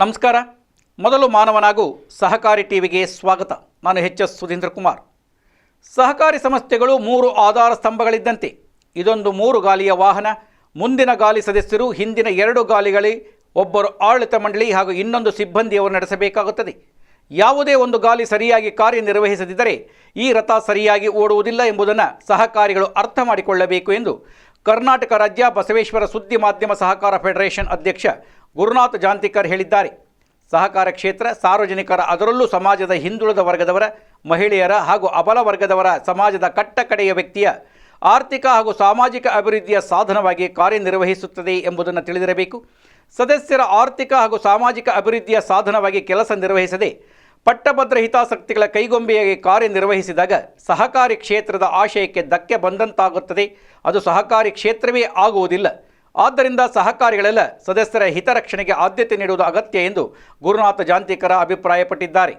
ನಮಸ್ಕಾರ. ಮೊದಲು ಮಾನವನಾಗು ಸಹಕಾರಿ ಟಿವಿಗೆ ಸ್ವಾಗತ. ನಾನು ಎಚ್.ಎಸ್. ಸುಧೀಂದ್ರ ಕುಮಾರ್. ಸಹಕಾರಿ ಸಂಸ್ಥೆಗಳು 3 ಆಧಾರ ಸ್ತಂಭಗಳಿದ್ದಂತೆ. ಇದೊಂದು 3 ಗಾಲಿಯ ವಾಹನ. ಮುಂದಿನ ಗಾಲಿ ಸದಸ್ಯರು ಹಿಂದಿನ 2 ಗಾಲಿಗಳಲ್ಲಿ ಒಬ್ಬರು ಆಡಳಿತ ಮಂಡಳಿ ಹಾಗೂ ಇನ್ನೊಂದು ಸಿಬ್ಬಂದಿಯವರು ನಡೆಸಬೇಕಾಗುತ್ತದೆ. ಯಾವುದೇ ಒಂದು ಗಾಲಿ ಸರಿಯಾಗಿ ಕಾರ್ಯನಿರ್ವಹಿಸದಿದ್ದರೆ ಈ ರಥ ಸರಿಯಾಗಿ ಓಡುವುದಿಲ್ಲ ಎಂಬುದನ್ನು ಸಹಕಾರಿಗಳು ಅರ್ಥ ಮಾಡಿಕೊಳ್ಳಬೇಕು ಎಂದು ಕರ್ನಾಟಕ ರಾಜ್ಯ ಬಸವೇಶ್ವರ ಸುದ್ದಿ ಮಾಧ್ಯಮ ಸಹಕಾರ ಫೆಡರೇಷನ್ ಅಧ್ಯಕ್ಷ ಗುರುನಾಥ್ ಜಾಂತಿಕರ್ ಹೇಳಿದ್ದಾರೆ. ಸಹಕಾರ ಕ್ಷೇತ್ರ ಸಾರ್ವಜನಿಕರ, ಅದರಲ್ಲೂ ಸಮಾಜದ ಹಿಂದುಳಿದ ವರ್ಗದವರ, ಮಹಿಳೆಯರ ಹಾಗೂ ಅಬಲ ವರ್ಗದವರ ಸಮಾಜದ ಕಟ್ಟಕಡೆಯ ವ್ಯಕ್ತಿಯ ಆರ್ಥಿಕ ಹಾಗೂ ಸಾಮಾಜಿಕ ಅಭಿವೃದ್ಧಿಯ ಸಾಧನವಾಗಿ ಕಾರ್ಯನಿರ್ವಹಿಸುತ್ತದೆ ಎಂಬುದನ್ನು ತಿಳಿದಿರಬೇಕು. ಸದಸ್ಯರ ಆರ್ಥಿಕ ಹಾಗೂ ಸಾಮಾಜಿಕ ಅಭಿವೃದ್ಧಿಯ ಸಾಧನವಾಗಿ ಕೆಲಸ ನಿರ್ವಹಿಸದೆ ಪಟ್ಟಭದ್ರ ಹಿತಾಸಕ್ತಿಗಳ ಕೈಗೊಂಬೆಯಾಗಿ ಕಾರ್ಯನಿರ್ವಹಿಸಿದಾಗ ಸಹಕಾರಿ ಕ್ಷೇತ್ರದ ಆಶಯಕ್ಕೆ ಧಕ್ಕೆ ಬಂದಂತಾಗುತ್ತದೆ. ಅದು ಸಹಕಾರಿ ಕ್ಷೇತ್ರವೇ ಆಗುವುದಿಲ್ಲ. ಆದ್ದರಿಂದ ಸಹಕಾರಿಗಳೆಲ್ಲ ಸದಸ್ಯರ ಹಿತರಕ್ಷಣೆಗೆ ಆದ್ಯತೆ ನೀಡುವುದು ಅಗತ್ಯ ಎಂದು ಗುರುನಾಥ ಜಾಂತಿಕರ ಅಭಿಪ್ರಾಯಪಟ್ಟಿದ್ದಾರೆ.